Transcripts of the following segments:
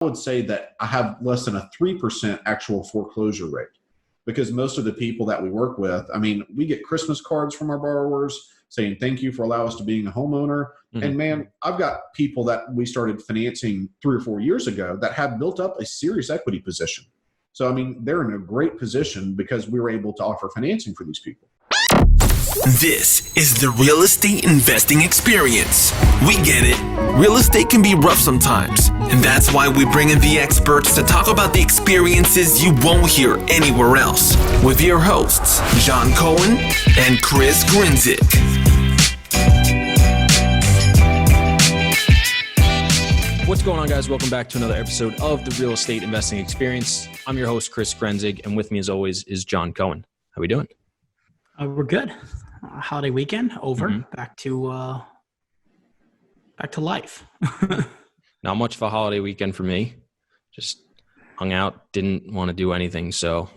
would say that I have less than a 3% actual foreclosure rate, because most of the people that we work with, I mean, we get Christmas cards from our borrowers saying, thank you for allowing us to being a homeowner. Mm-hmm. And man, I've got people that we started financing 3 or 4 years ago that have built up a serious equity position. So, I mean, they're in a great position because we were able to offer financing for these people. This is the real estate investing experience. We get it. Real estate can be rough sometimes, and that's why we bring in the experts to talk about the experiences you won't hear anywhere else with your hosts, John Cohen and Chris Grinzik. What's going on, guys? Welcome back to another episode of the Real Estate Investing Experience. I'm your host, Chris Grinzik, and with me, as always, is John Cohen. How we doing? We're good. Holiday weekend over. Mm-hmm. Back to life. Not much of a holiday weekend for me. Just hung out. Didn't want to do anything. So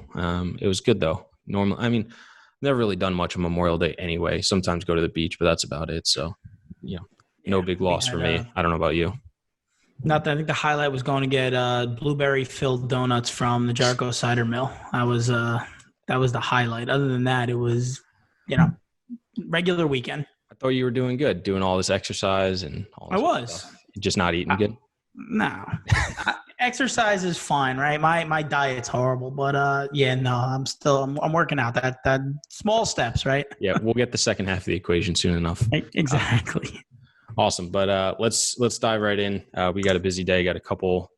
it was good though. Never really done much on Memorial Day anyway. Sometimes go to the beach, but that's about it. So no big loss for me. I don't know about you. I think the highlight was going to get blueberry filled donuts from the Jericho Cider Mill. That was the highlight. Other than that, it was, regular weekend. I thought you were doing good, doing all this exercise and all this stuff. Just not eating good? No. Exercise is fine, right? My diet's horrible, but I'm working out. That small steps, right? Yeah, we'll get the second half of the equation soon enough. Exactly. Awesome. But let's dive right in. We got a busy day, got a couple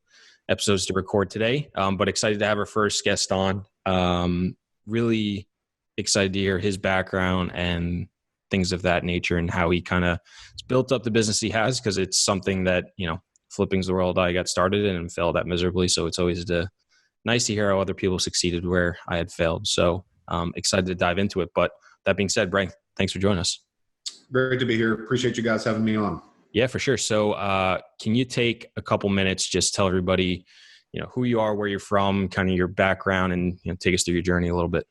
episodes to record today, but excited to have our first guest on. Really excited to hear his background and things of that nature and how he kind of built up the business he has, because it's something that, flipping's the world I got started in and failed at miserably. So it's always nice to hear how other people succeeded where I had failed. So excited to dive into it. But that being said, Brian, thanks for joining us. Great to be here. Appreciate you guys having me on. Yeah, for sure. So can you take a couple minutes, just tell everybody, who you are, where you're from, kind of your background, and take us through your journey a little bit?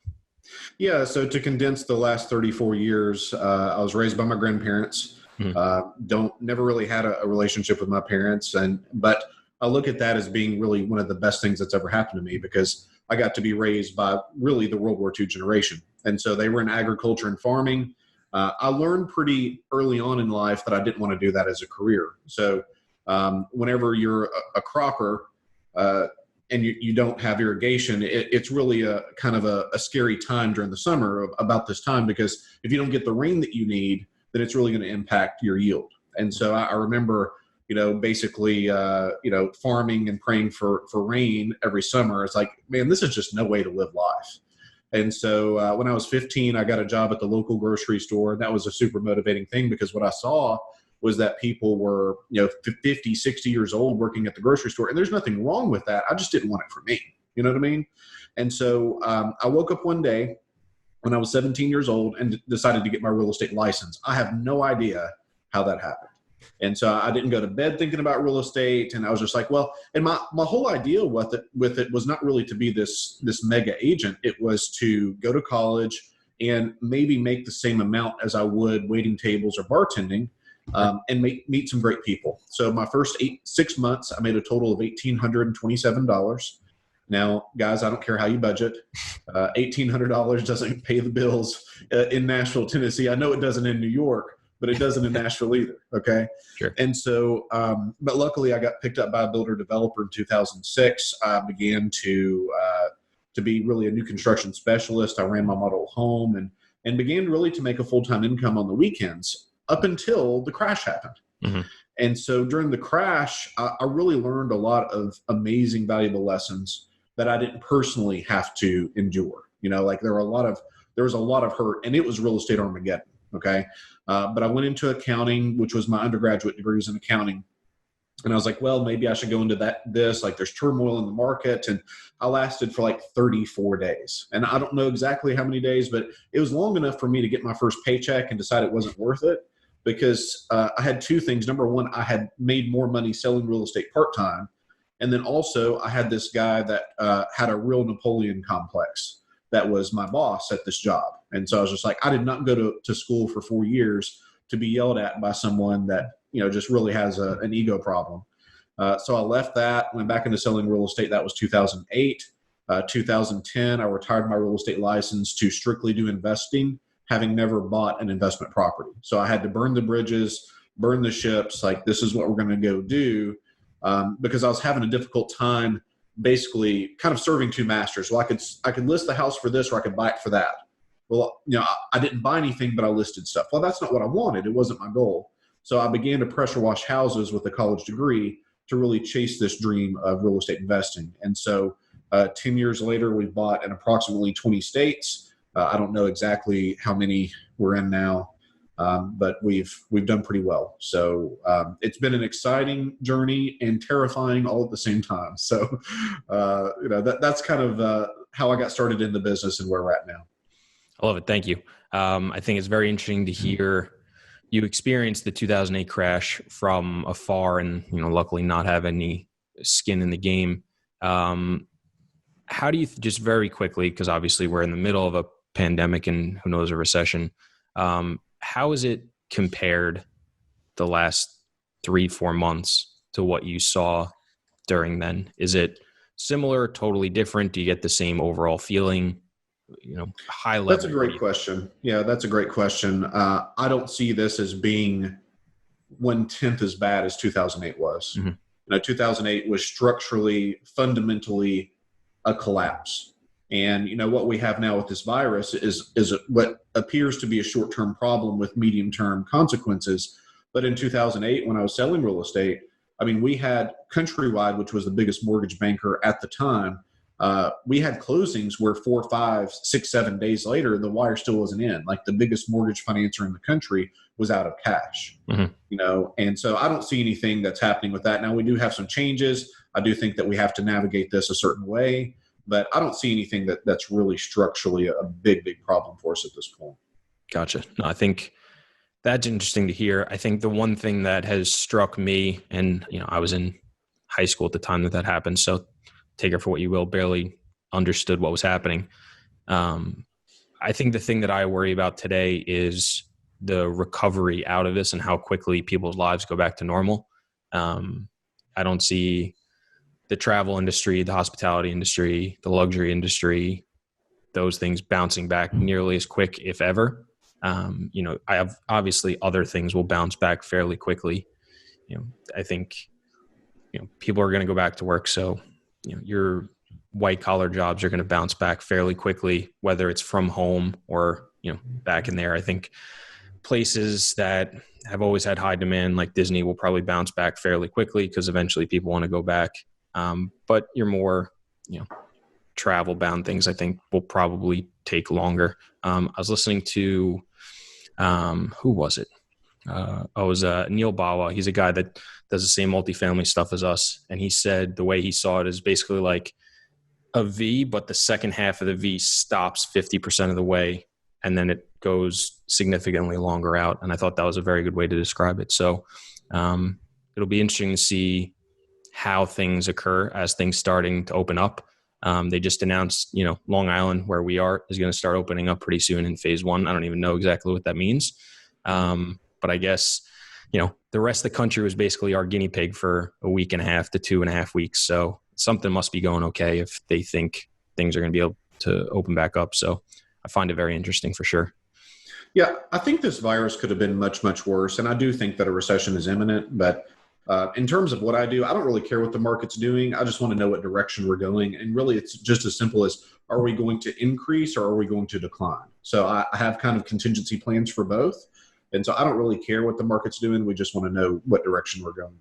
Yeah. So to condense the last 34 years, I was raised by my grandparents. Mm-hmm. Never really had a relationship with my parents. But I look at that as being really one of the best things that's ever happened to me, because I got to be raised by really the World War II generation. And so they were in agriculture and farming. I learned pretty early on in life that I didn't want to do that as a career. So whenever you're a cropper, and you don't have irrigation, it's really a kind of a scary time during the summer about this time, because if you don't get the rain that you need, then it's really going to impact your yield. And so I remember, basically, farming and praying for rain every summer. It's like, man, this is just no way to live life. And so when I was 15, I got a job at the local grocery store. And that was a super motivating thing, because what I saw was that people were, 50, 60 years old working at the grocery store. And there's nothing wrong with that. I just didn't want it for me. You know what I mean? And so I woke up one day when I was 17 years old and decided to get my real estate license. I have no idea how that happened. And so I didn't go to bed thinking about real estate. And I was just like, well, and my whole idea with it was not really to be this mega agent. It was to go to college and maybe make the same amount as I would waiting tables or bartending. And meet some great people. So my first 6 months, I made a total of $1,827. Now, guys, I don't care how you budget. $1,800 doesn't pay the bills in Nashville, Tennessee. I know it doesn't in New York, but it doesn't in Nashville either. Okay. Sure. And so, but luckily I got picked up by a builder developer in 2006. I began to be really a new construction specialist. I ran my model home and began really to make a full-time income on the weekends, up until the crash happened. Mm-hmm. And so during the crash, I really learned a lot of amazing, valuable lessons that I didn't personally have to endure. There was a lot of hurt, and it was real estate Armageddon. Okay. But I went into accounting, which was my undergraduate degrees in accounting. And I was like, well, maybe I should go into this, there's turmoil in the market. And I lasted for 34 days. And I don't know exactly how many days, but it was long enough for me to get my first paycheck and decide it wasn't worth it, because I had two things. Number one, I had made more money selling real estate part-time. And then also I had this guy that had a real Napoleon complex that was my boss at this job. And so I was just like, I did not go to school for 4 years to be yelled at by someone that, just really has an ego problem. So I left that, went back into selling real estate. That was 2008. 2010, I retired my real estate license to strictly do investing, having never bought an investment property. So I had to burn the bridges, burn the ships. Like, this is what we're going to go do, because I was having a difficult time basically kind of serving two masters. Well, I could list the house for this, or I could buy it for that. Well, I didn't buy anything, but I listed stuff. Well, that's not what I wanted. It wasn't my goal. So I began to pressure wash houses with a college degree to really chase this dream of real estate investing. And so 10 years later, we've bought in approximately 20 states. I don't know exactly how many we're in now, but we've done pretty well. So it's been an exciting journey and terrifying all at the same time. So that's kind of how I got started in the business and where we're at now. I love it. Thank you. I think it's very interesting to hear you experience the 2008 crash from afar, and luckily not have any skin in the game. How do you just very quickly, because obviously we're in the middle of a pandemic and who knows, a recession, how is it compared the last 3-4 months to what you saw during then? Is it similar, totally different? Do you get the same overall feeling? High level. That's a great question. Yeah, that's a great question. I don't see this as being 1/10 as bad as 2008 was. Mm-hmm. 2008 was structurally, fundamentally a collapse. And what we have now with this virus is what appears to be a short-term problem with medium-term consequences. But in 2008, when I was selling real estate, we had Countrywide, which was the biggest mortgage banker at the time. We had closings where 4, 5, 6, 7 days later, the wire still wasn't in. Like, the biggest mortgage financer in the country was out of cash. Mm-hmm. And so I don't see anything that's happening with that. Now, we do have some changes. I do think that we have to navigate this a certain way, but I don't see anything that's really structurally a big, big problem for us at this point. Gotcha. No, I think that's interesting to hear. I think the one thing that has struck me, and I was in high school at the time that happened, so take it for what you will, barely understood what was happening. I think the thing that I worry about today is the recovery out of this and how quickly people's lives go back to normal. I don't see the travel industry, the hospitality industry, the luxury industry, those things bouncing back nearly as quick, if ever. I have obviously other things will bounce back fairly quickly. I think, people are going to go back to work. So, your white collar jobs are going to bounce back fairly quickly, whether it's from home or, back in there. I think places that have always had high demand, like Disney, will probably bounce back fairly quickly because eventually people want to go back. But your more, travel bound things, I think, will probably take longer. I was listening to, who was it? It was Neil Bawa. He's a guy that does the same multifamily stuff as us. And he said the way he saw it is basically like a V, but the second half of the V stops 50% of the way, and then it goes significantly longer out. And I thought that was a very good way to describe it. So it'll be interesting to see how things occur as things starting to open up. They just announced, Long Island, where we are, is going to start opening up pretty soon in phase 1. I don't even know exactly what that means. But I guess, the rest of the country was basically our guinea pig for a week and a half to 2.5 weeks. So something must be going okay if they think things are going to be able to open back up. So I find it very interesting for sure. Yeah, I think this virus could have been much, much worse. And I do think that a recession is imminent. But in terms of what I do, I don't really care what the market's doing. I just want to know what direction we're going. And really, it's just as simple as, are we going to increase or are we going to decline? So I have kind of contingency plans for both. And so I don't really care what the market's doing. We just want to know what direction we're going.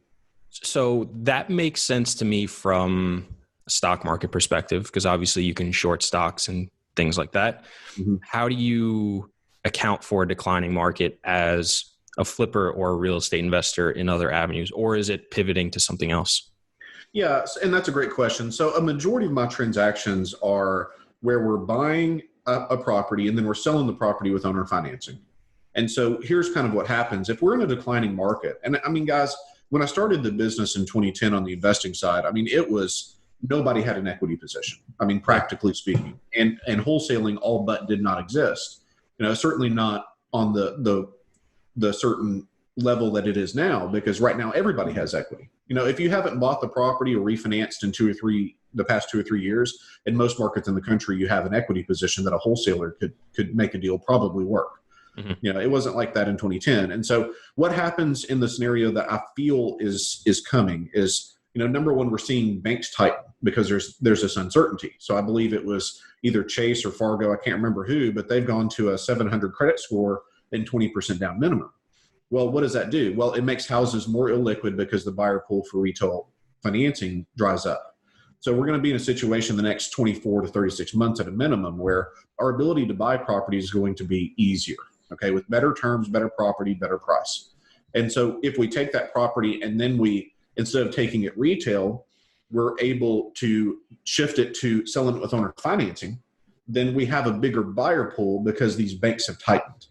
So that makes sense to me from a stock market perspective, because obviously you can short stocks and things like that. Mm-hmm. How do you account for a declining market as a flipper or a real estate investor in other avenues, or is it pivoting to something else? Yeah, and that's a great question. So a majority of my transactions are where we're buying a property and then we're selling the property with owner financing. And so here's kind of what happens. If we're in a declining market, and guys, when I started the business in 2010 on the investing side, it was nobody had an equity position. Practically speaking, and wholesaling all but did not exist. Certainly not on the certain level that it is now, because right now everybody has equity. If you haven't bought the property or refinanced in the past 2 or 3 years, in most markets in the country, you have an equity position that a wholesaler could make a deal probably work. Mm-hmm. It wasn't like that in 2010. And so what happens in the scenario that I feel is coming is, number one, we're seeing banks tighten because there's this uncertainty. So I believe it was either Chase or Fargo, I can't remember who, but they've gone to a 700 credit score and 20% down minimum. Well, what does that do? Well, it makes houses more illiquid because the buyer pool for retail financing dries up. So we're going to be in a situation the next 24 to 36 months at a minimum where our ability to buy property is going to be easier, okay, with better terms, better property, better price. And so if we take that property and then instead of taking it retail, we're able to shift it to selling it with owner financing, then we have a bigger buyer pool because these banks have tightened.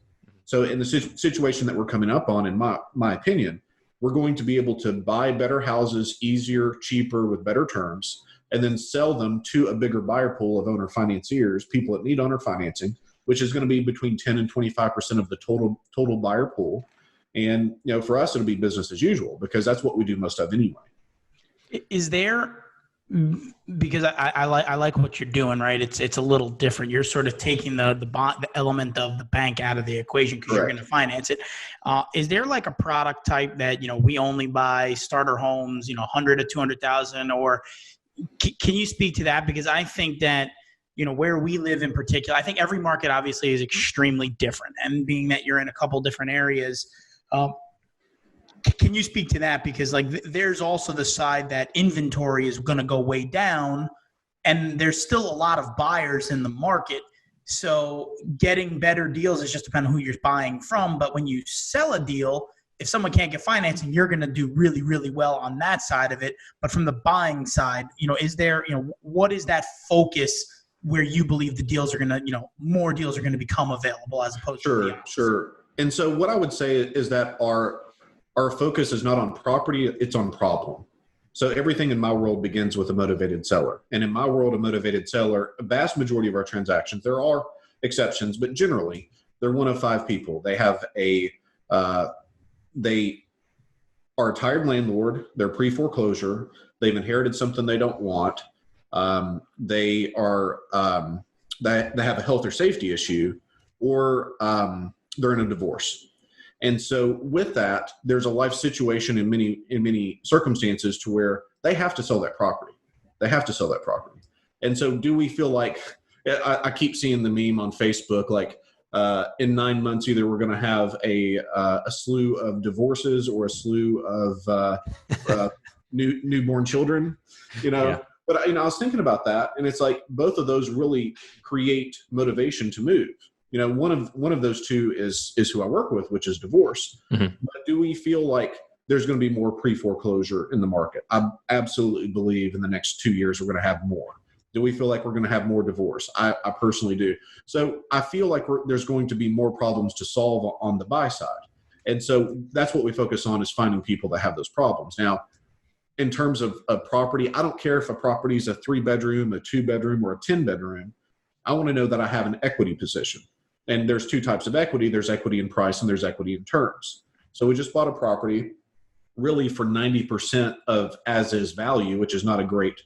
So in the situation that we're coming up on, in my opinion, we're going to be able to buy better houses easier, cheaper, with better terms, and then sell them to a bigger buyer pool of owner financiers, people that need owner financing, which is going to be between 10 and 25% of the total buyer pool. And, for us, it'll be business as usual because that's what we do most of anyway. Is there, because I like what you're doing, right? It's a little different. You're sort of taking the element of the bank out of the equation because you're going to finance it. Is there like a product type that, we only buy starter homes, 100 to 200,000, or can you speak to that? Because I think that, where we live in particular, I think every market obviously is extremely different. And being that you're in a couple different areas, can you speak to that? Because there's also the side that inventory is going to go way down and there's still a lot of buyers in the market. So getting better deals is just depending on who you're buying from. But when you sell a deal, if someone can't get financing, you're going to do really, really well on that side of it. But from the buying side, is there, what is that focus where you believe the deals are going to, more deals are going to become available as opposed to Sure. And so what I would say is that our focus is not on property, it's on problem. So everything in my world begins with a motivated seller. And in my world, a motivated seller, a vast majority of our transactions, there are exceptions, but generally they're one of 5 people. They have they are a tired landlord, they're pre-foreclosure, they've inherited something they don't want, they have a health or safety issue, or they're in a divorce. And so with that, there's a life situation in many circumstances to where they have to sell that property. And so do we feel like, I keep seeing the meme on Facebook, like in 9 months, either we're going to have a slew of divorces or a slew of newborn children, Yeah. But I was thinking about that, and it's like both of those really create motivation to move. One of those two is who I work with, which is divorce. Mm-hmm. But do we feel like there's going to be more pre-foreclosure in the market? I absolutely believe in the next 2 years we're going to have more. Do we feel like we're going to have more divorce? I personally do. So I feel like there's going to be more problems to solve on the buy side. And so that's what we focus on, is finding people that have those problems. Now, in terms of property, I don't care if a property is a 3-bedroom, a 2-bedroom, or a 10-bedroom. I want to know that I have an equity position. And there's 2 types of equity. There's equity in price and there's equity in terms. So we just bought a property really for 90% of as is value, which is not a great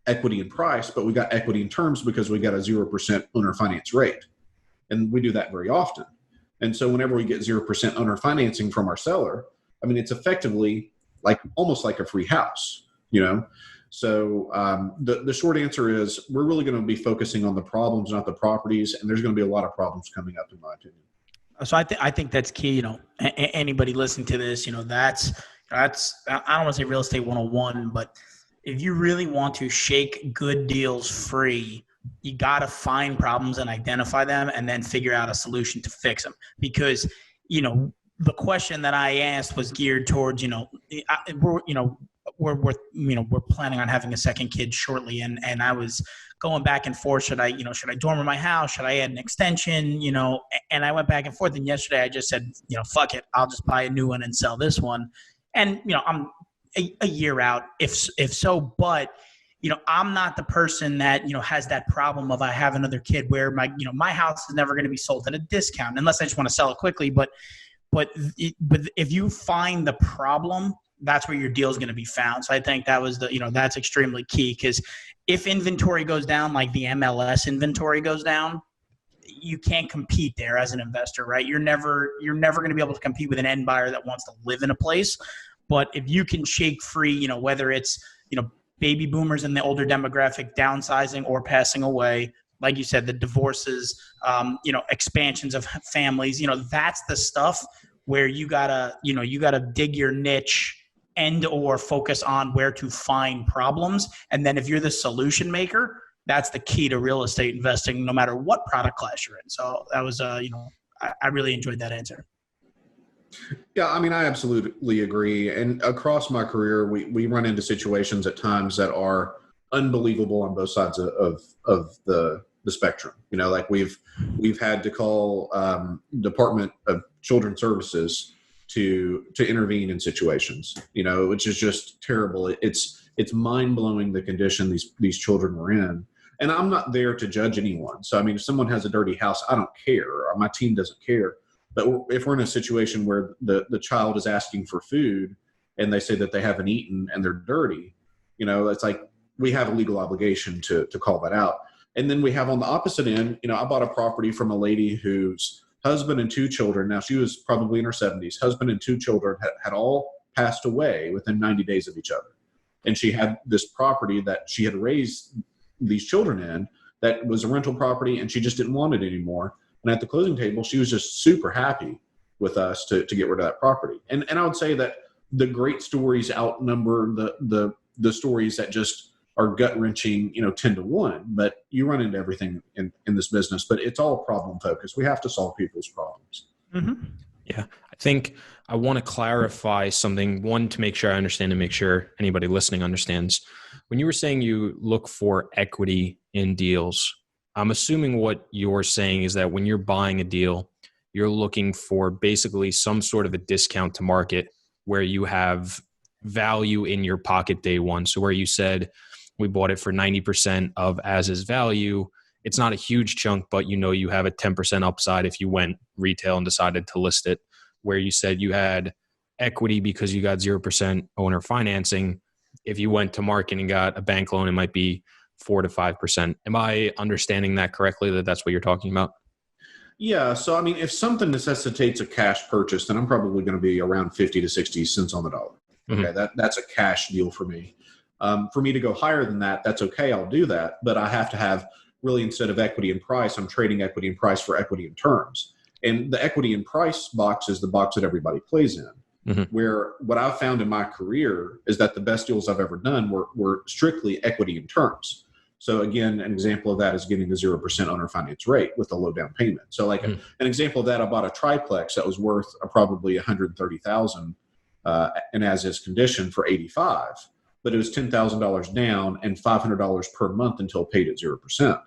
equity in price, but we got equity in terms because we got a 0% owner finance rate. And we do that very often. And so whenever we get 0% owner financing from our seller, it's effectively almost like a free house, So the short answer is we're really going to be focusing on the problems, not the properties. And there's going to be a lot of problems coming up, in my opinion. So I think that's key. Anybody listening to this, that's I don't want to say real estate 101, but if you really want to shake good deals free, you got to find problems and identify them and then figure out a solution to fix them. Because, the question that I asked was geared towards, we're planning on having a second kid shortly. And I was going back and forth. Should I dorm in my house? Should I add an extension? And I went back and forth. And yesterday I just said, fuck it. I'll just buy a new one and sell this one. And, I'm a year out if so, but, I'm not the person that, has that problem of I have another kid where my house is never going to be sold at a discount unless I just want to sell it quickly. But but if you find the problem, that's where your deal is going to be found. So I think that was that's extremely key, because if inventory goes down, like the MLS inventory goes down, you can't compete there as an investor, right? You're never going to be able to compete with an end buyer that wants to live in a place. But if you can shake free, whether it's, baby boomers and the older demographic downsizing or passing away, like you said, the divorces, expansions of families, that's the stuff where you gotta dig your niche and or focus on where to find problems. And then if you're the solution maker, that's the key to real estate investing, no matter what product class you're in. So that was, I really enjoyed that answer. Yeah, I mean, I absolutely agree. And across my career, we run into situations at times that are unbelievable on both sides of the spectrum. Like we've had to call Department of Children's Services to intervene in situations, which is just terrible. It's mind blowing the condition these children were in. And I'm not there to judge anyone. So, I mean, if someone has a dirty house, I don't care. Or my team doesn't care. But if we're in a situation where the child is asking for food and they say that they haven't eaten and they're dirty, it's like we have a legal obligation to call that out. And then we have on the opposite end, I bought a property from a lady whose husband and two children, now she was probably in her 70s, husband and two children had all passed away within 90 days of each other. And she had this property that she had raised these children in that was a rental property, and she just didn't want it anymore. And at the closing table, she was just super happy with us to get rid of that property. And I would say that the great stories outnumber the stories that just are gut-wrenching, 10-1. But you run into everything in this business, but it's all problem focused. We have to solve people's problems. Mm-hmm. Yeah. I think I want to clarify something, one, to make sure I understand and make sure anybody listening understands. When you were saying you look for equity in deals, I'm assuming what you're saying is that when you're buying a deal, you're looking for basically some sort of a discount to market where you have value in your pocket day one. So where you said we bought it for 90% of as is value, it's not a huge chunk, but you have a 10% upside if you went retail and decided to list it. Where you said you had equity because you got 0% owner financing. If you went to market and got a bank loan, it might be 4 to 5%. Am I understanding that correctly, that that's what you're talking about? Yeah. So, I mean, if something necessitates a cash purchase, then I'm probably going to be around 50 to 60 cents on the dollar. Okay. Mm-hmm. That's a cash deal for me. For me to go higher than that, that's okay. I'll do that. But I have to have really, instead of equity and price, I'm trading equity and price for equity and terms. And the equity and price box is the box that everybody plays in. Mm-hmm. Where what I've found in my career is that the best deals I've ever done were strictly equity and terms. So again, an example of that is getting the 0% owner finance rate with a low down payment. So like an example of that, I bought a triplex that was worth probably $130,000 in as is condition for 85, but it was $10,000 down and $500 per month until paid at 0%.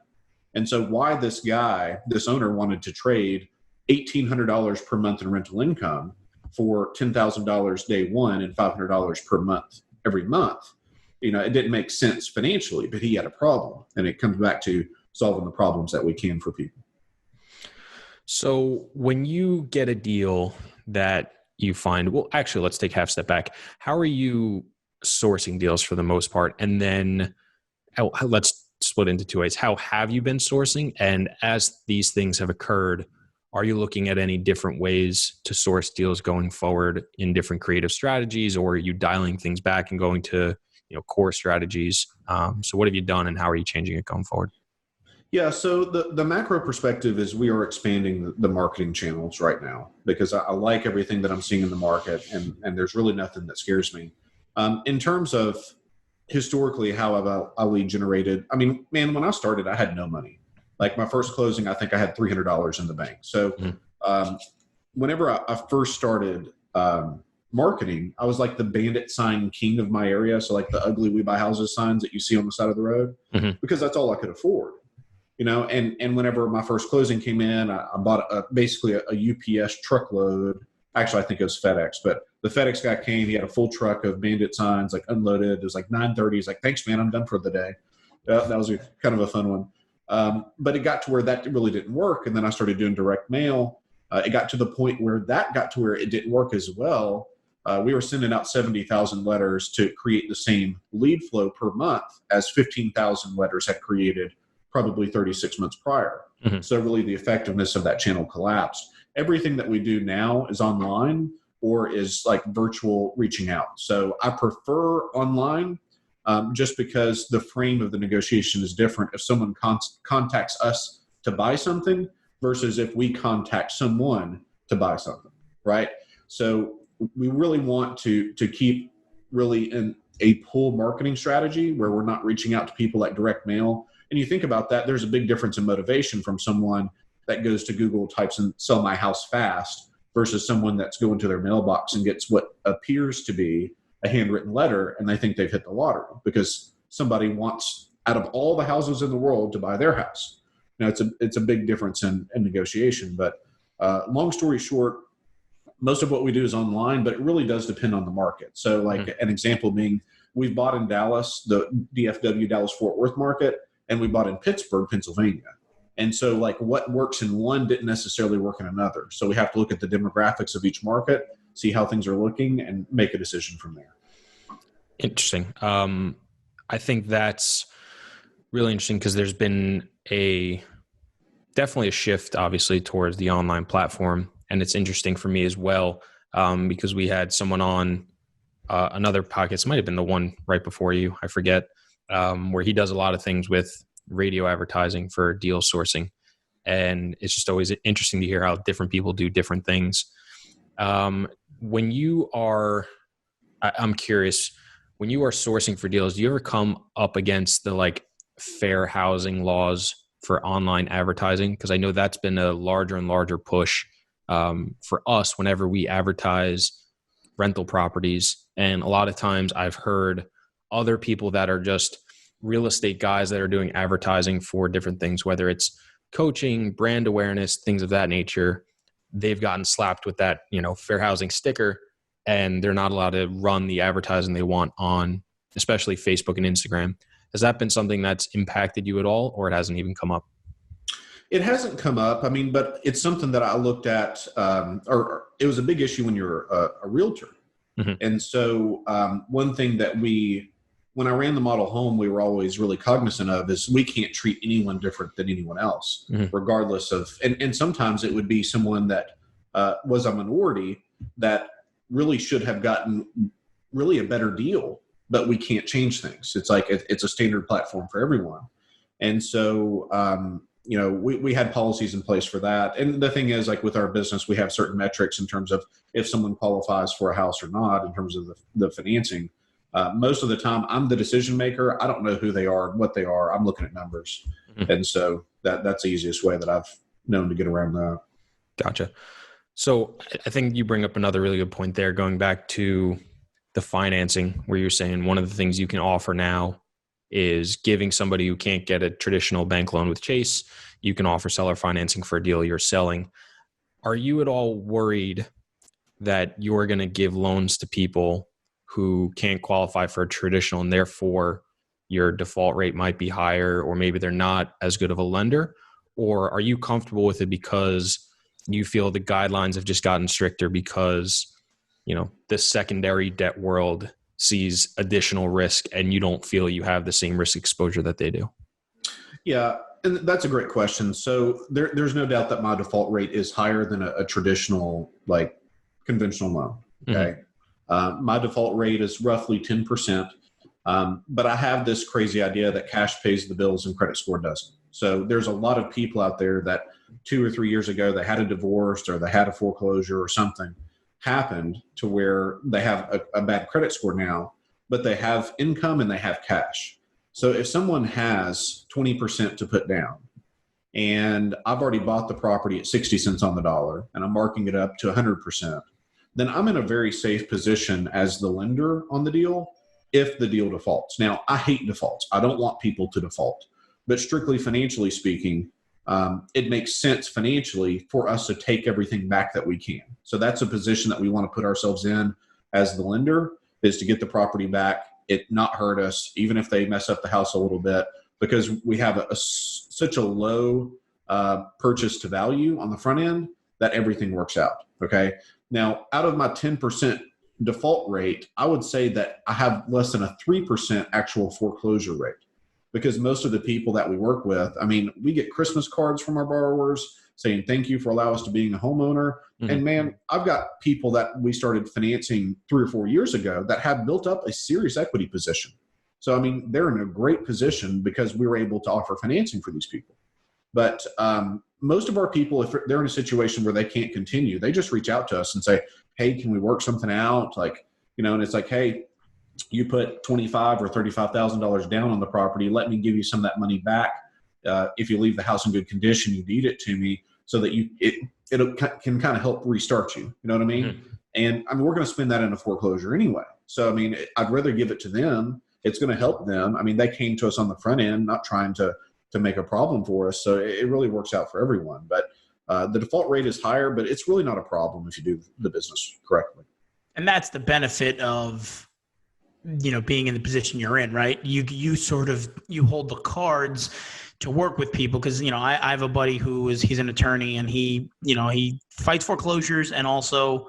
And so why this owner wanted to trade $1,800 per month in rental income for $10,000 day one and $500 per month every month, it didn't make sense financially, but he had a problem. And it comes back to solving the problems that we can for people. So when you get a deal that you find, well, actually, let's take half step back. How are you sourcing deals for the most part? And then let's split into two ways. How have you been sourcing? And as these things have occurred, are you looking at any different ways to source deals going forward in different creative strategies, or are you dialing things back and going to core strategies? So what have you done and how are you changing it going forward? Yeah, so the macro perspective is we are expanding the marketing channels right now because I like everything that I'm seeing in the market, and there's really nothing that scares me. In terms of historically how I lead generated, I mean, man, when I started, I had no money. Like my first closing, I think I had $300 in the bank. So whenever I first started marketing, I was like the bandit sign king of my area. So like the ugly "We Buy Houses" signs that you see on the side of the road, because that's all I could afford. And whenever my first closing came in, I bought basically a UPS truckload. Actually, I think it was FedEx, but the FedEx guy came. He had a full truck of bandit signs, like unloaded. It was like 9:30. He's like, "Thanks, man. I'm done for the day." That was kind of a fun one. But it got to where that really didn't work. And then I started doing direct mail. It got to the point where it didn't work as well. We were sending out 70,000 letters to create the same lead flow per month as 15,000 letters had created probably 36 months prior. Mm-hmm. So really the effectiveness of that channel collapsed. Everything that we do now is online or is like virtual reaching out. So I prefer online just because the frame of the negotiation is different. If someone contacts us to buy something versus if we contact someone to buy something, right? So we really want to keep really in a pull marketing strategy where we're not reaching out to people like direct mail. And you think about that, there's a big difference in motivation from someone that goes to Google, types in sell my house fast versus someone that's going to their mailbox and gets what appears to be a handwritten letter and they think they've hit the lottery because somebody wants out of all the houses in the world to buy their house. Now it's a big difference in negotiation, but long story short, most of what we do is online, but it really does depend on the market. So like an example being, we've bought in Dallas, the DFW Dallas-Fort Worth market, and we bought in Pittsburgh, Pennsylvania. And so like what works in one didn't necessarily work in another. So we have to look at the demographics of each market, see how things are looking, and make a decision from there. Interesting. I think that's really interesting because there's been definitely a shift, obviously, towards the online platform. And it's interesting for me as well because we had someone on another podcast, it might have been the one right before you, I forget, where he does a lot of things with radio advertising for deal sourcing. And it's just always interesting to hear how different people do different things. When you are, I'm curious, when you are sourcing for deals, do you ever come up against the like fair housing laws for online advertising? Because I know that's been a larger and larger push for us whenever we advertise rental properties. And a lot of times I've heard other people that are just real estate guys that are doing advertising for different things, whether it's coaching, brand awareness, things of that nature. They've gotten slapped with that, fair housing sticker, and they're not allowed to run the advertising they want on, especially Facebook and Instagram. Has that been something that's impacted you at all, or it hasn't even come up? It hasn't come up. I mean, but it's something that I looked at, or it was a big issue when you're a realtor. Mm-hmm. And so one thing that when I ran the model home, we were always really cognizant of is we can't treat anyone different than anyone else, regardless of, and sometimes it would be someone that was a minority that really should have gotten really a better deal, but we can't change things. It's like, it's a standard platform for everyone. And so, we had policies in place for that. And the thing is, like with our business, we have certain metrics in terms of if someone qualifies for a house or not, in terms of the financing. Most of the time, I'm the decision maker. I don't know who they are, what they are. I'm looking at numbers. Mm-hmm. And so that's the easiest way that I've known to get around that. Gotcha. So I think you bring up another really good point there, going back to the financing, where you're saying one of the things you can offer now is giving somebody who can't get a traditional bank loan with Chase, you can offer seller financing for a deal you're selling. Are you at all worried that you're going to give loans to people who can't qualify for a traditional and therefore your default rate might be higher, or maybe they're not as good of a lender? Or are you comfortable with it because you feel the guidelines have just gotten stricter because, the secondary debt world sees additional risk and you don't feel you have the same risk exposure that they do? Yeah, and that's a great question. So there's no doubt that my default rate is higher than a traditional, like conventional loan. Okay. Mm-hmm. My default rate is roughly 10%. But I have this crazy idea that cash pays the bills and credit score doesn't. So there's a lot of people out there that 2 or 3 years ago, they had a divorce or they had a foreclosure or something happened to where they have a bad credit score now, but they have income and they have cash. So if someone has 20% to put down and I've already bought the property at 60 cents on the dollar and I'm marking it up to 100%, then I'm in a very safe position as the lender on the deal if the deal defaults. Now, I hate defaults. I don't want people to default. But strictly financially speaking, it makes sense financially for us to take everything back that we can. So that's a position that we want to put ourselves in as the lender, is to get the property back, it not hurt us, even if they mess up the house a little bit, because we have such a low purchase to value on the front end that everything works out. Okay. Now, out of my 10% default rate, I would say that I have less than a 3% actual foreclosure rate, because most of the people that we work with, I mean, we get Christmas cards from our borrowers saying, thank you for allowing us to being a homeowner. Mm-hmm. And man, I've got people that we started financing 3 or 4 years ago that have built up a serious equity position. So, I mean, they're in a great position because we were able to offer financing for these people. But most of our people, if they're in a situation where they can't continue, they just reach out to us and say, hey, can we work something out? Like, you know, and it's like, hey, you put $25,000 or $35,000 down on the property. Let me give you some of that money back. If you leave the house in good condition, you deed it to me so that it can kind of help restart you. You know what I mean? Mm-hmm. And I mean, we're going to spend that in a foreclosure anyway. So, I mean, I'd rather give it to them. It's going to help them. I mean, they came to us on the front end, not trying to make a problem for us. So it really works out for everyone. But the default rate is higher, but it's really not a problem if you do the business correctly. And that's the benefit of, you know, being in the position you're in, right? You hold the cards to work with people. Cause, you know, I have a buddy he's an attorney, and he fights foreclosures and also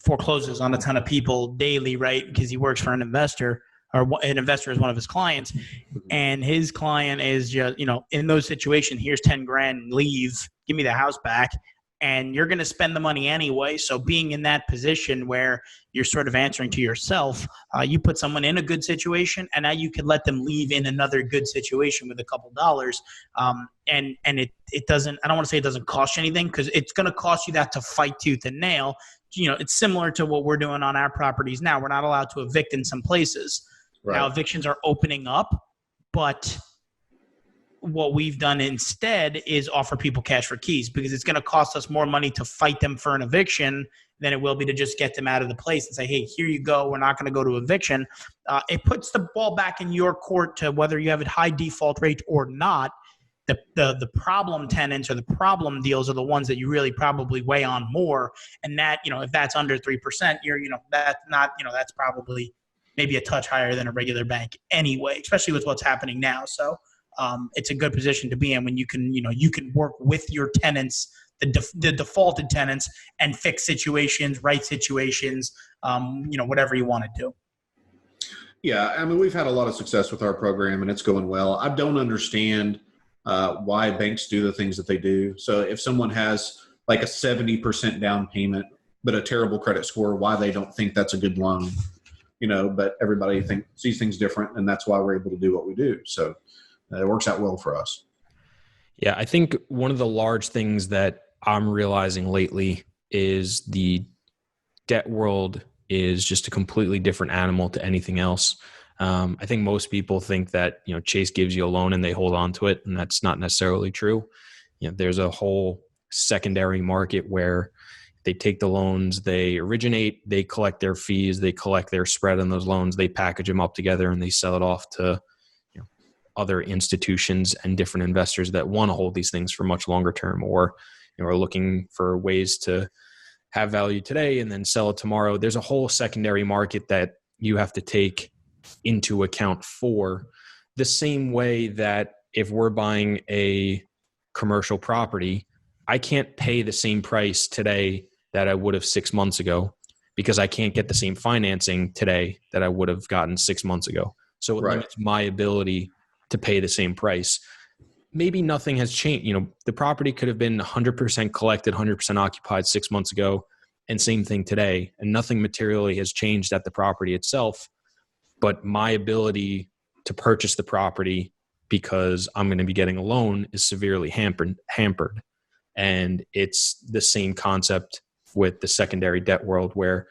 forecloses on a ton of people daily, right? Because he works for an investor, or an investor is one of his clients. And his client is just, you know, in those situations, here's 10 grand, leave, give me the house back. And you're going to spend the money anyway. So being in that position where you're sort of answering to yourself, you put someone in a good situation, and now you can let them leave in another good situation with a couple dollars. And it doesn't, I don't want to say it doesn't cost you anything, because it's going to cost you that to fight tooth and nail. You know, it's similar to what we're doing on our properties now. We're not allowed to evict in some places. Right. Now evictions are opening up, but what we've done instead is offer people cash for keys, because it's going to cost us more money to fight them for an eviction than it will be to just get them out of the place and say, hey, here you go. We're not going to go to eviction. It puts the ball back in your court to whether you have a high default rate or not. The problem tenants or the problem deals are the ones that you really probably weigh on more. And that, you know, if that's under 3%, that's probably maybe a touch higher than a regular bank anyway, especially with what's happening now. So it's a good position to be in when you can work with your tenants, the defaulted tenants, and fix situations, right situations, whatever you want to do. Yeah. I mean, we've had a lot of success with our program, and it's going well. I don't understand why banks do the things that they do. So if someone has like a 70% down payment, but a terrible credit score, why they don't think that's a good loan, you know, but everybody sees things different, and that's why we're able to do what we do. So it works out well for us. Yeah, I think one of the large things that I'm realizing lately is the debt world is just a completely different animal to anything else. I think most people think that, you know, Chase gives you a loan and they hold on to it, and that's not necessarily true. You know, there's a whole secondary market where they take the loans, they originate, they collect their fees, they collect their spread on those loans, they package them up together, and they sell it off to other institutions and different investors that want to hold these things for much longer term, or are looking for ways to have value today and then sell it tomorrow. There's a whole secondary market that you have to take into account for, the same way that if we're buying a commercial property, I can't pay the same price today that I would have 6 months ago, because I can't get the same financing today that I would have gotten 6 months ago. So it limits my ability to pay the same price. Maybe nothing has changed. You know, the property could have been 100% collected, 100% occupied 6 months ago, and same thing today. And nothing materially has changed at the property itself, but my ability to purchase the property, because I'm going to be getting a loan, is severely hampered. And it's the same concept with the secondary debt world, where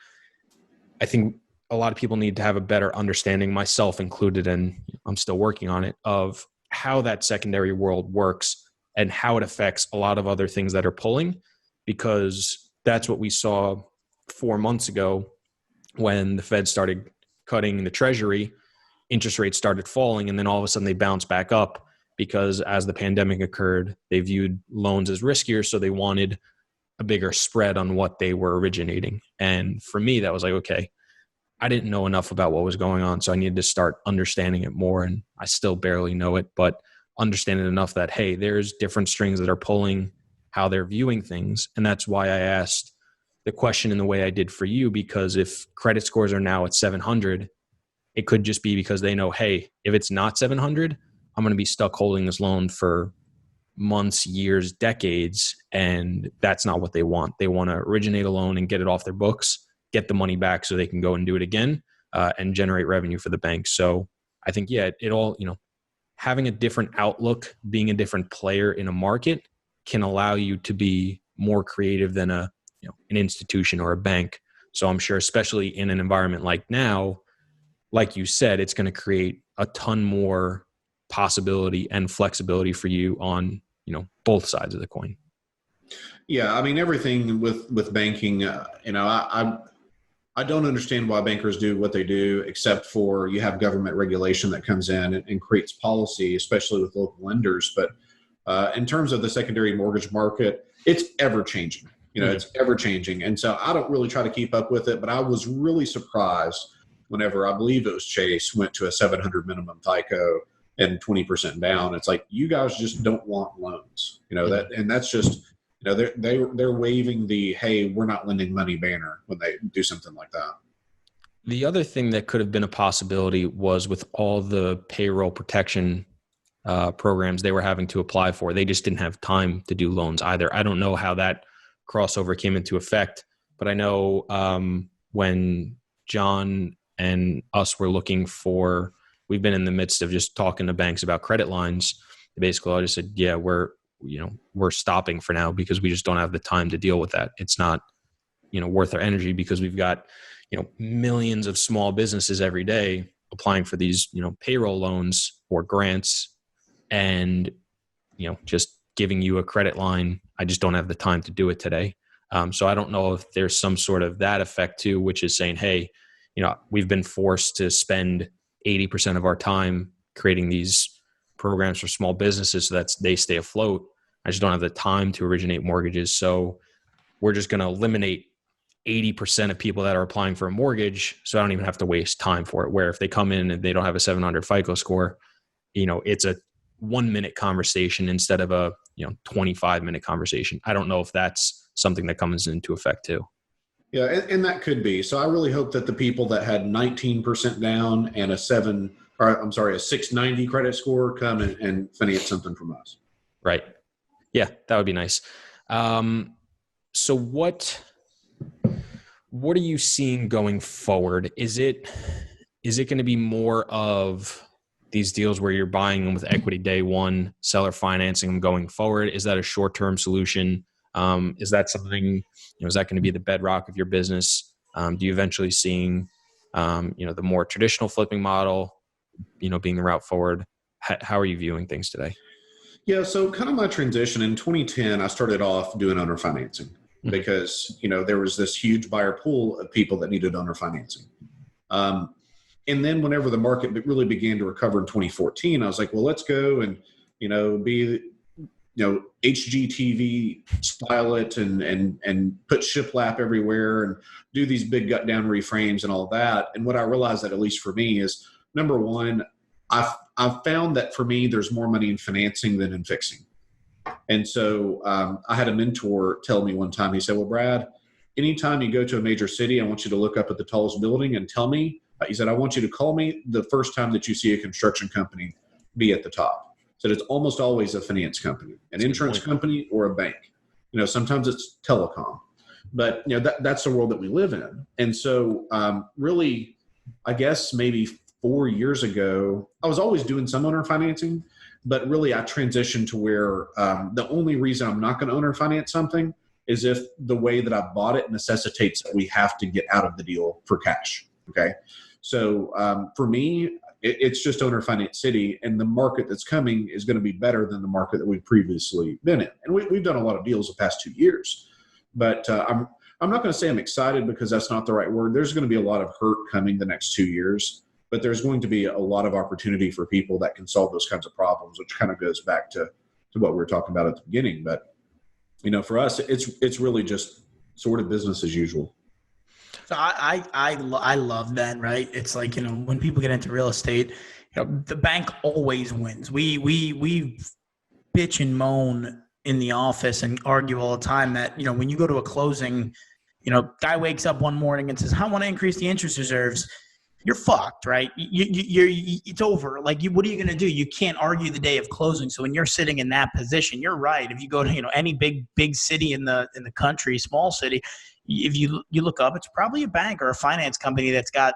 I think a lot of people need to have a better understanding, myself included, and I'm still working on it, of how that secondary world works and how it affects a lot of other things that are pulling, because that's what we saw 4 months ago when the Fed started cutting the Treasury, interest rates started falling, and then all of a sudden they bounced back up, because as the pandemic occurred, they viewed loans as riskier, so they wanted a bigger spread on what they were originating. And for me, that was like, okay, I didn't know enough about what was going on, so I needed to start understanding it more. And I still barely know it, but understanding enough that, hey, there's different strings that are pulling how they're viewing things. And that's why I asked the question in the way I did for you, because if credit scores are now at 700, it could just be because they know, hey, if it's not 700, I'm going to be stuck holding this loan for months, years, decades. And that's not what they want. They want to originate a loan and get it off their books, get the money back so they can go and do it again, and generate revenue for the bank. So I think, yeah, it all, having a different outlook, being a different player in a market can allow you to be more creative than an institution or a bank. So I'm sure, especially in an environment like now, like you said, it's going to create a ton more possibility and flexibility for you on, both sides of the coin. Yeah. I mean, everything with banking, I don't understand why bankers do what they do, except for you have government regulation that comes in and creates policy, especially with local lenders. But in terms of the secondary mortgage market, it's ever changing. It's ever changing. And so I don't really try to keep up with it, but I was really surprised whenever, I believe it was Chase, went to a 700 minimum FICO and 20% down. It's like, you guys just don't want loans, and that's just, they're waving the, hey, we're not lending money banner when they do something like that. The other thing that could have been a possibility was with all the payroll protection programs they were having to apply for, they just didn't have time to do loans either. I don't know how that crossover came into effect, but I know when John and us were looking for, we've been in the midst of just talking to banks about credit lines. Basically, I just said, yeah, we're stopping for now because we just don't have the time to deal with that. It's not, worth our energy, because we've got, millions of small businesses every day applying for these, payroll loans or grants, and, just giving you a credit line. I just don't have the time to do it today. So I don't know if there's some sort of that effect too, which is saying, hey, we've been forced to spend 80% of our time creating these programs for small businesses so that they stay afloat. I just don't have the time to originate mortgages. So we're just going to eliminate 80% of people that are applying for a mortgage, so I don't even have to waste time for it. Where if they come in and they don't have a 700 FICO score, it's a 1-minute conversation instead of a 25-minute conversation. I don't know if that's something that comes into effect too. Yeah, and that could be. So I really hope that the people that had 19% down and a 690 credit score come and finance something from us. Right. Yeah, that would be nice. So what are you seeing going forward? Is it going to be more of these deals where you're buying them with equity day one, seller financing them going forward? Is that a short-term solution? Is that something, is that going to be the bedrock of your business? Do you eventually seeing, the more traditional flipping model, being the route forward? How are you viewing things today? Yeah. So kind of my transition in 2010, I started off doing owner financing because, there was this huge buyer pool of people that needed owner financing. And then whenever the market really began to recover in 2014, I was like, well, let's go and, be HGTV style it and put shiplap everywhere and do these big gut down reframes and all that. And what I realized that, at least for me, is number one, I've found that for me, there's more money in financing than in fixing. And so I had a mentor tell me one time, he said, well, Brad, anytime you go to a major city, I want you to look up at the tallest building and tell me, he said, I want you to call me the first time that you see a construction company be at the top. So it's almost always a finance company, an insurance company, or a bank. Sometimes it's telecom, but that's the world that we live in. And so really, I guess maybe 4 years ago, I was always doing some owner financing, but really I transitioned to where the only reason I'm not going to owner finance something is if the way that I bought it necessitates that we have to get out of the deal for cash. Okay. So for me, it's just owner finance city, and the market that's coming is going to be better than the market that we've previously been in. And we've done a lot of deals the past 2 years, but I'm not going to say I'm excited, because that's not the right word. There's going to be a lot of hurt coming the next 2 years, but there's going to be a lot of opportunity for people that can solve those kinds of problems, which kind of goes back to what we were talking about at the beginning. But, for us, it's really just sort of business as usual. So I love that, right? It's like, when people get into real estate, the bank always wins. We bitch and moan in the office and argue all the time that, when you go to a closing, guy wakes up one morning and says, I want to increase the interest reserves. You're fucked, right? It's over. Like, what are you going to do? You can't argue the day of closing. So when you're sitting in that position, you're right. If you go to any big city in the country, small city, if you look up, it's probably a bank or a finance company that's got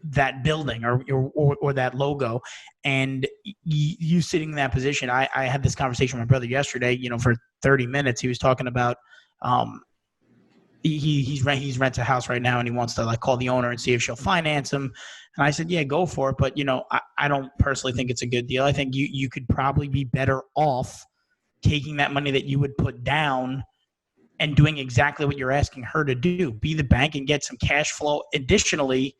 that building or that logo, and you sitting in that position. I had this conversation with my brother yesterday. For 30 minutes, he was talking about. He's rents a house right now, and he wants to call the owner and see if she'll finance him. And I said, yeah, go for it. But, I don't personally think it's a good deal. I think you could probably be better off taking that money that you would put down and doing exactly what you're asking her to do. Be the bank and get some cash flow. Additionally,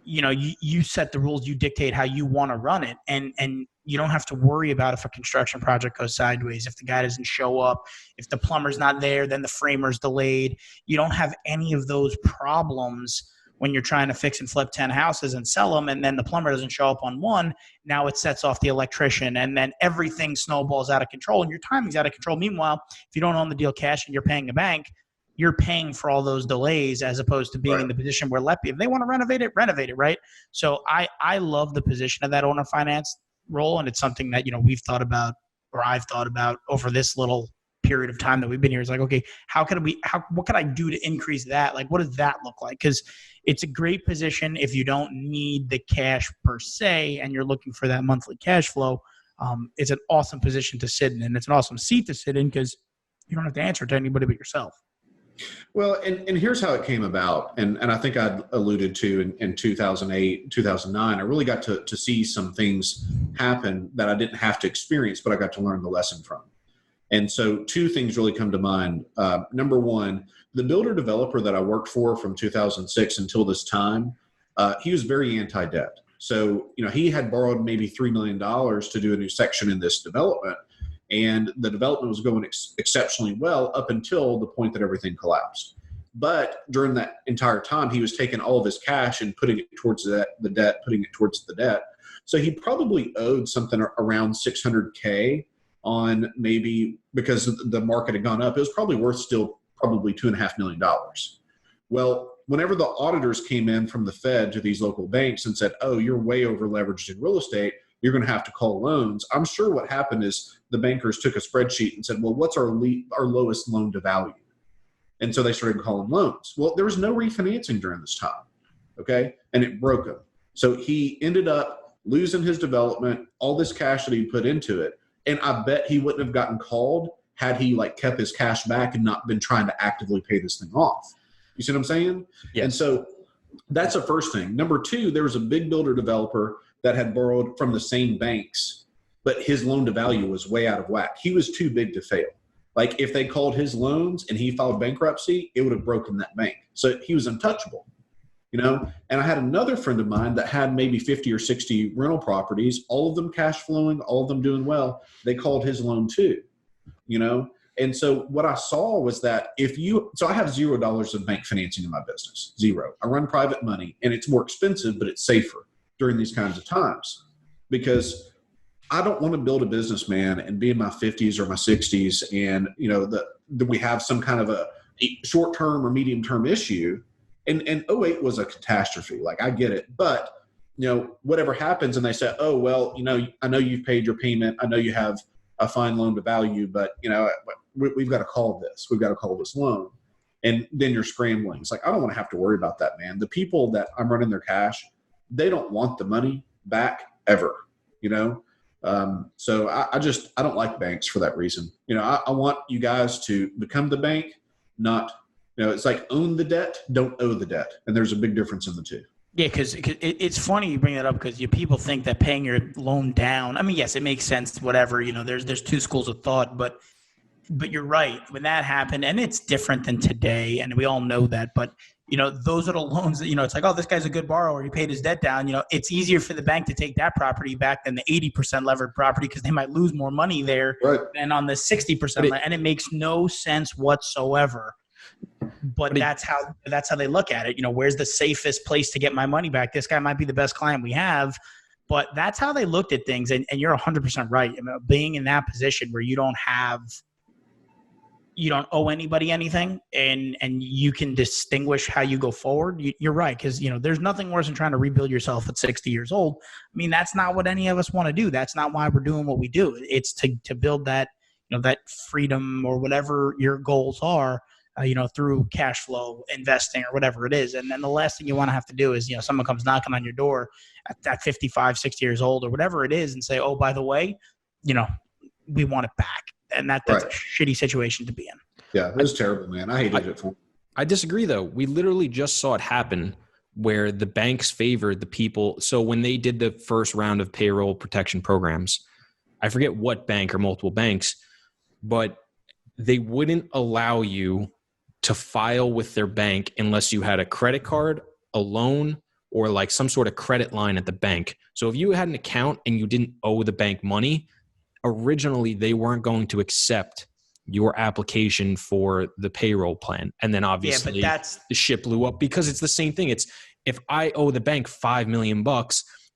you set the rules, you dictate how you want to run it. And you don't have to worry about if a construction project goes sideways, if the guy doesn't show up, if the plumber's not there, then the framer's delayed. You don't have any of those problems when you're trying to fix and flip 10 houses and sell them, and then the plumber doesn't show up on one. Now it sets off the electrician, and then everything snowballs out of control, and your timing's out of control. Meanwhile, if you don't own the deal cash and you're paying the bank, you're paying for all those delays as opposed to being in the position where if they want to renovate it, right? So I love the position of that owner finance role, and it's something that we've thought about, or I've thought about over this little period of time that we've been here. It's like, okay, what can I do to increase that? Like, what does that look like? Because it's a great position if you don't need the cash per se and you're looking for that monthly cash flow. It's an awesome position to sit in, and it's an awesome seat to sit in because you don't have to answer to anybody but yourself. Well, and here's how it came about. And I think I alluded to in 2008, 2009, I really got to see some things happen that I didn't have to experience, but I got to learn the lesson from. And so two things really come to mind. Number one, the builder developer that I worked for from 2006 until this time, he was very anti-debt. So, he had borrowed maybe $3 million to do a new section in this development. And the development was going exceptionally well up until the point that everything collapsed. But during that entire time, he was taking all of his cash and putting it towards the debt. So he probably owed something around $600K on, maybe because the market had gone up, it was probably worth still probably $2.5 million. Well, whenever the auditors came in from the Fed to these local banks and said, oh, you're way over leveraged in real estate, you're going to have to call loans. I'm sure what happened is the bankers took a spreadsheet and said, well, what's our lowest loan to value? And so they started calling loans. Well, there was no refinancing during this time. Okay. And it broke him. So he ended up losing his development, all this cash that he put into it. And I bet he wouldn't have gotten called had he kept his cash back and not been trying to actively pay this thing off. You see what I'm saying? Yes. And so that's the first thing. Number two, there was a big builder developer that had borrowed from the same banks, but his loan to value was way out of whack. He was too big to fail. If they called his loans and he filed bankruptcy, it would have broken that bank. So he was untouchable, And I had another friend of mine that had maybe 50 or 60 rental properties, all of them cash flowing, all of them doing well. They called his loan too, And so what I saw was that so I have $0 of bank financing in my business, zero. I run private money, and it's more expensive, but it's safer during these kinds of times, because I don't want to build a business, man, and be in my 50s or my 60s, and that we have some kind of a short-term or medium-term issue. And 08 was a catastrophe. I get it, but whatever happens, and they say, oh well, I know you've paid your payment, I know you have a fine loan to value, but we've got to call this. We've got to call this loan, and then you're scrambling. It's I don't want to have to worry about that, man. The people that I'm running their cash, they don't want the money back ever, So I don't like banks for that reason. I want you guys to become the bank, not, it's own the debt, don't owe the debt. And there's a big difference in the two. Yeah, because it's funny you bring that up, because people think that paying your loan down, I mean, yes, it makes sense, whatever, there's two schools of thought, but you're right. When that happened, and it's different than today, and we all know that, but those are the loans that, it's oh, this guy's a good borrower, he paid his debt down. It's easier for the bank to take that property back than the 80% levered property, because they might lose more money there than on the 60%. And it makes no sense whatsoever. But that's how they look at it. Where's the safest place to get my money back? This guy might be the best client we have, but that's how they looked at things. And you're 100% right. Being in that position where you don't have you don't owe anybody anything, and you can distinguish how you go forward, you're right. Because, there's nothing worse than trying to rebuild yourself at 60 years old. I mean, that's not what any of us want to do. That's not why we're doing what we do. It's to build that, that freedom or whatever your goals are, through cash flow, investing, or whatever it is. And then the last thing you want to have to do is, someone comes knocking on your door at 55, 60 years old or whatever it is and say, oh, by the way, we want it back. And that's right. A shitty situation to be in. Yeah, it was terrible, man. I hated it for him. I disagree, though. We literally just saw it happen where the banks favored the people. So when they did the first round of payroll protection programs, I forget what bank or multiple banks, but they wouldn't allow you to file with their bank unless you had a credit card, a loan, or like some sort of credit line at the bank. So if you had an account and you didn't owe the bank money, originally they weren't going to accept your application for the payroll plan. And then obviously the shit blew up because it's the same thing. It's if I owe the bank $5 million,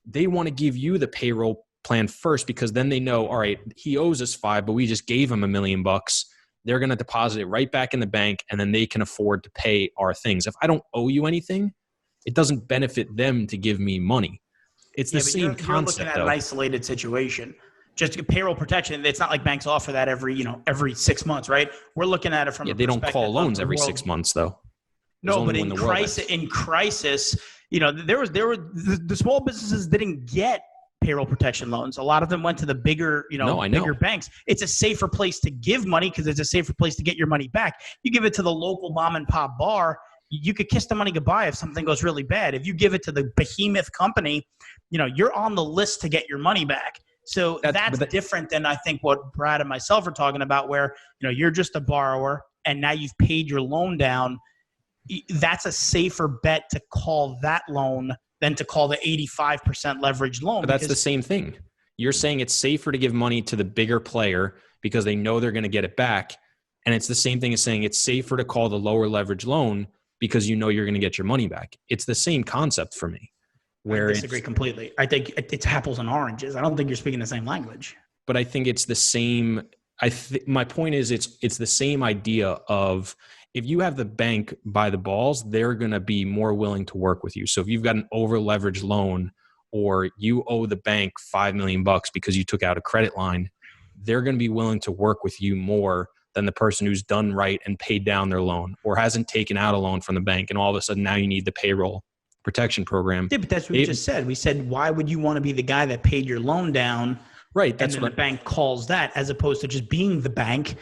they want to give you the payroll plan first because then they know, all right, he owes us 5, but we just gave him $1 million. They're going to deposit it right back in the bank and then they can afford to pay our things. If I don't owe you anything, it doesn't benefit them to give me money. It's the same concept. You're looking at an isolated situation. Just payroll protection. It's not like banks offer that every 6 months, right? We're looking at it from they don't call loans every 6 months though. No, but in crisis, the small businesses didn't get payroll protection loans. A lot of them went to the bigger, bigger banks. It's a safer place to give money because it's a safer place to get your money back. You give it to the local mom and pop bar, you could kiss the money goodbye if something goes really bad. If you give it to the behemoth company, you're on the list to get your money back. So that's different than I think what Brad and myself are talking about where, you're just a borrower and now you've paid your loan down. That's a safer bet to call that loan than to call the 85% leveraged loan. But that's the same thing. You're saying it's safer to give money to the bigger player because they know they're going to get it back. And it's the same thing as saying it's safer to call the lower leverage loan because you know you're going to get your money back. It's the same concept for me. I disagree completely. I think it's apples and oranges. I don't think you're speaking the same language. But I think it's the same. My point is it's the same idea of if you have the bank by the balls, they're going to be more willing to work with you. So if you've got an over leveraged loan or you owe the bank $5 million because you took out a credit line, they're going to be willing to work with you more than the person who's done right and paid down their loan or hasn't taken out a loan from the bank. And all of a sudden now you need the payroll protection program. Yeah, but that's what we just said. We said, why would you want to be the guy that paid your loan down? Right. That's what the bank calls that, as opposed to just being the bank,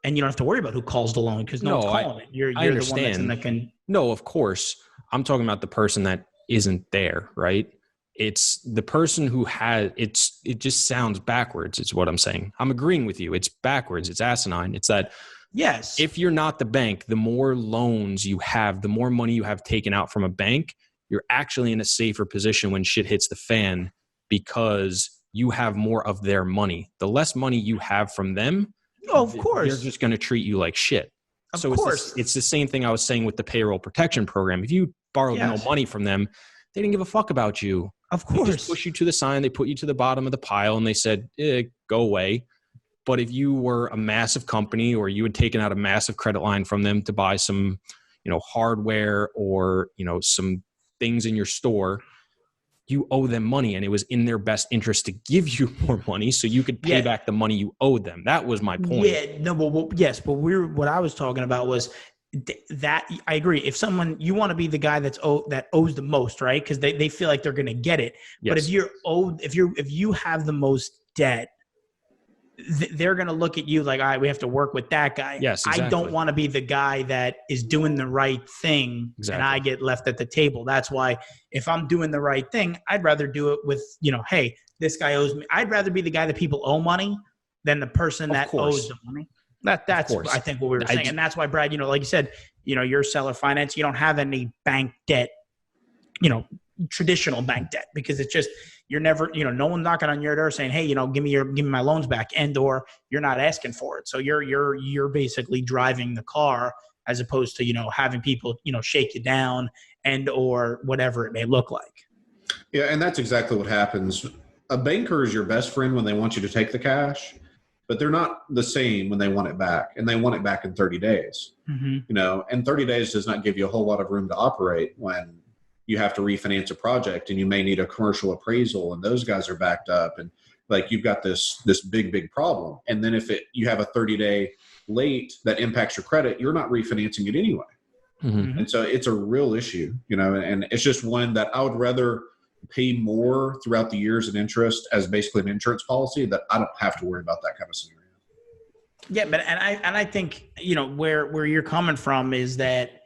and you don't have to worry about who calls the loan because no one's calling it. You're the one that's in the No, of course. I'm talking about the person that isn't there, right? It's the person who has it just sounds backwards, is what I'm saying. I'm agreeing with you. It's backwards. It's asinine. It's that yes. If you're not the bank, the more loans you have, the more money you have taken out from a bank, you're actually in a safer position when shit hits the fan because you have more of their money. The less money you have from them, of course, they're just going to treat you like shit. Of course. It's the same thing I was saying with the payroll protection program. If you borrowed no money from them, they didn't give a fuck about you. Of course. They just push you to the side. They put you to the bottom of the pile and they said, go away. But if you were a massive company or you had taken out a massive credit line from them to buy some, hardware or, some things in your store, you owe them money and it was in their best interest to give you more money so you could pay back the money you owed them. That was my point. Yeah, no, but what I was talking about was that I agree. If you want to be the guy that owes the most, right? Because they feel like they're going to get it. Yes. But if you have the most debt, they're going to look at you like, all right, we have to work with that guy. Yes, exactly. I don't want to be the guy that is doing the right thing and I get left at the table. That's why if I'm doing the right thing, I'd rather do it with, hey, this guy owes me. I'd rather be the guy that people owe money than the person that owes the money. That's I think what we were saying. And that's why, Brad, like you said, you're seller finance. You don't have any bank debt, traditional bank debt, because it's just, you're never, no one's knocking on your door saying, hey, give me my loans back, and or you're not asking for it. So you're basically driving the car as opposed to, having people, shake you down and or whatever it may look like. Yeah. And that's exactly what happens. A banker is your best friend when they want you to take the cash. but they're not the same when they want it back, and they want it back in 30 days. And 30 days does not give you a whole lot of room to operate when you have to refinance a project and you may need a commercial appraisal and those guys are backed up, and like you've got this big problem. And then if you have a 30-day late that impacts your credit, you're not refinancing it anyway. And so it's a real issue, and it's just one that I would rather pay more throughout the years in interest as basically an insurance policy that I don't have to worry about that kind of scenario. Yeah, but I think where you're coming from is that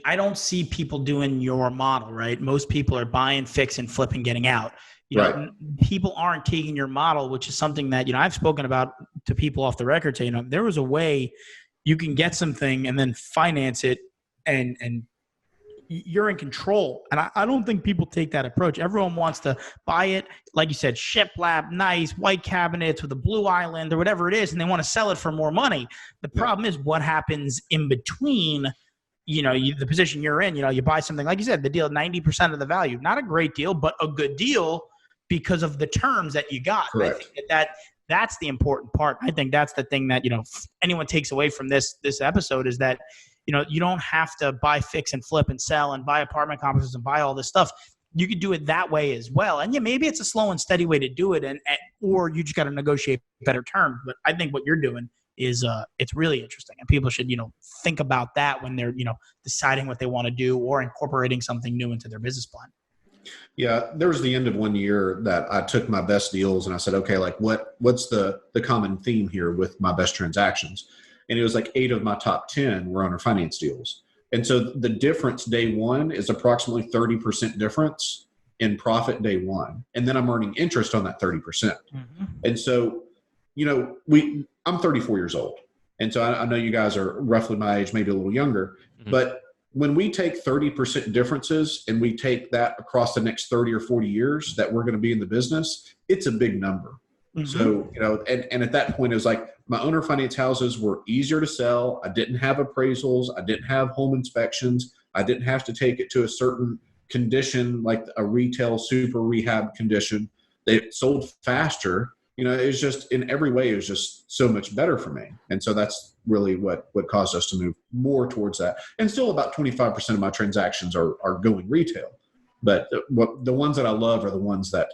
I don't see people doing your model, right? Most people are buying, fix, and flip and getting out. People aren't taking your model, which is something that I've spoken about to people off the record. Say, there was a way you can get something and then finance it, and you're in control. And I don't think people take that approach. Everyone wants to buy it, like you said, shiplap, nice, white cabinets with a blue island or whatever it is, and they want to sell it for more money. The problem is what happens in between, the position you're in. You buy something, like you said, the deal, 90% of the value. Not a great deal, but a good deal because of the terms that you got. Correct. I think that's the important part. I think that's the thing that, anyone takes away from this episode is that, you don't have to buy, fix, and flip and sell and buy apartment complexes and buy all this stuff. You could do it that way as well. And maybe it's a slow and steady way to do it, or you just got to negotiate better terms. But I think what you're doing is it's really interesting, and people should think about that when they're deciding what they want to do or incorporating something new into their business plan. Yeah, there was the end of one year that I took my best deals and I said, okay, like what's the common theme here with my best transactions? And it was like 8 of my top 10 were owner finance deals. And so the difference day one is approximately 30% difference in profit day one. And then I'm earning interest on that 30%. And so, I'm 34 years old. And so I know you guys are roughly my age, maybe a little younger, but when we take 30% differences and we take that across the next 30 or 40 years that we're going to be in the business, it's a big number. So, and at that point, it was like my owner finance houses were easier to sell. I didn't have appraisals. I didn't have home inspections. I didn't have to take it to a certain condition, like a retail super rehab condition. They sold faster. It was just in every way, it was just so much better for me. And so that's really what caused us to move more towards that. And still about 25% of my transactions are going retail. But the ones that I love are the ones that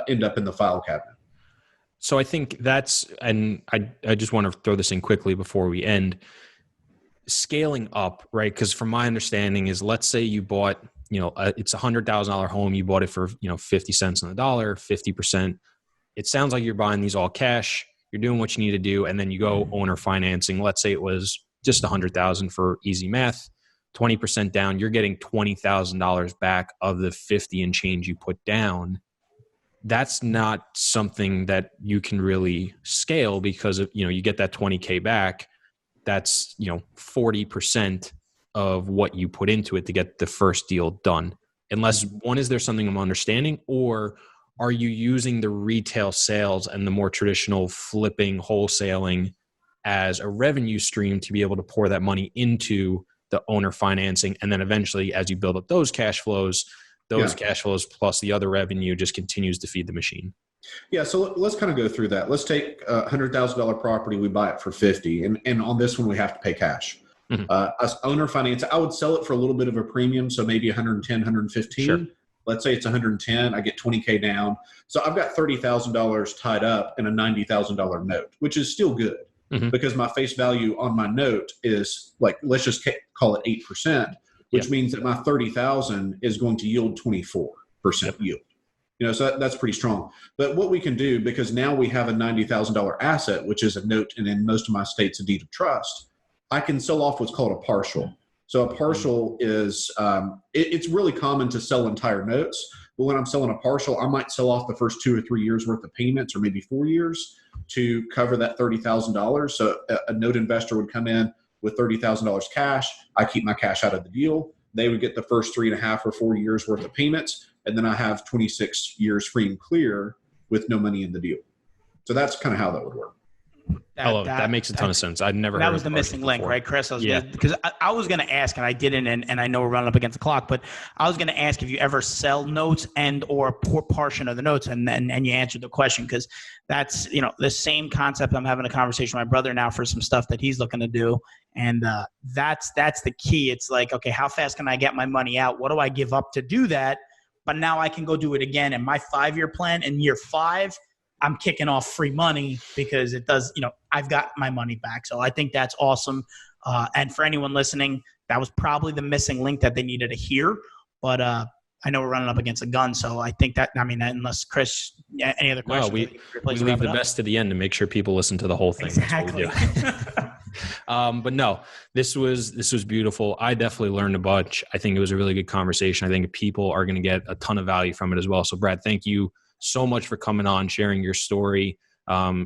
end up in the file cabinet. So I think and I just want to throw this in quickly before we end. Scaling up, right? Because from my understanding is, let's say you bought, it's $100,000 home. You bought it for, 50 cents on the dollar, 50%. It sounds like you're buying these all cash. You're doing what you need to do. And then you go owner financing. Let's say it was just $100,000 for easy math, 20% down. You're getting $20,000 back of the 50 and change you put down. That's not something that you can really scale because of, you get that 20K back. That's, 40% of what you put into it to get the first deal done. Unless one, is there something I'm understanding, or are you using the retail sales and the more traditional flipping, wholesaling as a revenue stream to be able to pour that money into the owner financing? And then eventually, as you build up those cash flows plus the other revenue just continues to feed the machine. Yeah. So let's kind of go through that. Let's take a $100,000 property. We buy it for 50. And on this one, we have to pay cash. As owner finance, I would sell it for a little bit of a premium. So maybe 110, 115. Sure. Let's say it's 110. I get 20K down. So I've got $30,000 tied up in a $90,000 note, which is still good because my face value on my note is like, let's just call it 8%. Which means that my 30,000 is going to yield 24% yield. So that's pretty strong. But what we can do, because now we have a $90,000 asset, which is a note, and in most of my states, a deed of trust, I can sell off what's called a partial. So a partial is, it's really common to sell entire notes. But when I'm selling a partial, I might sell off the first 2 or 3 years worth of payments, or maybe 4 years, to cover that $30,000. So a note investor would come in with $30,000 cash. I keep my cash out of the deal. They would get the first 3.5 or 4 years worth of payments. And then I have 26 years free and clear with no money in the deal. So that's kind of how that would work. That makes a ton of sense. I'd never heard that was the missing link, right, Chris? Because I was going to ask, and I didn't, and I know we're running up against the clock, but I was going to ask if you ever sell notes and or portion of the notes, and you answered the question, because that's, the same concept. I'm having a conversation with my brother now for some stuff that he's looking to do, and that's the key. It's like, okay, how fast can I get my money out? What do I give up to do that? But now I can go do it again. And my 5-year plan, in year 5, I'm kicking off free money, because it does, I've got my money back. So I think that's awesome. And for anyone listening, that was probably the missing link that they needed to hear. But I know we're running up against a gun. So I think that, unless Chris, any other questions? No, we leave the best to the end to make sure people listen to the whole thing. Exactly. That's what we do. But no, this was beautiful. I definitely learned a bunch. I think it was a really good conversation. I think people are going to get a ton of value from it as well. So Brad, thank you so much for coming on, sharing your story,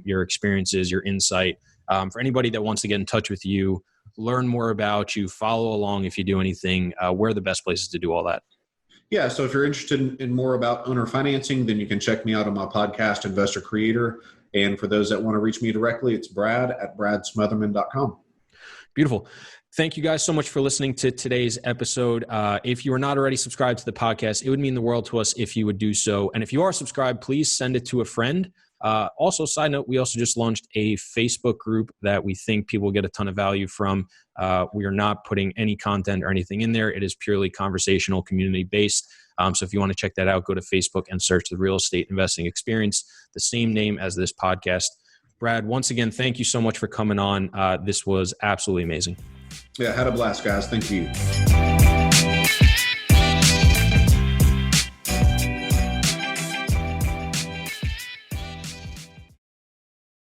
your experiences, your insight. For anybody that wants to get in touch with you, learn more about you, follow along if you do anything, where are the best places to do all that? Yeah, so if you're interested in more about owner financing, then you can check me out on my podcast, Investor Creator. And for those that want to reach me directly, it's brad@bradsmotherman.com. Beautiful. Thank you guys so much for listening to today's episode. If you are not already subscribed to the podcast, it would mean the world to us if you would do so. And if you are subscribed, please send it to a friend. Also, side note, we also just launched a Facebook group that we think people will get a ton of value from. We are not putting any content or anything in there. It is purely conversational, community-based. So if you want to check that out, go to Facebook and search the Real Estate Investing Experience, the same name as this podcast. Brad, once again, thank you so much for coming on. This was absolutely amazing. Yeah, had a blast, guys. Thank you.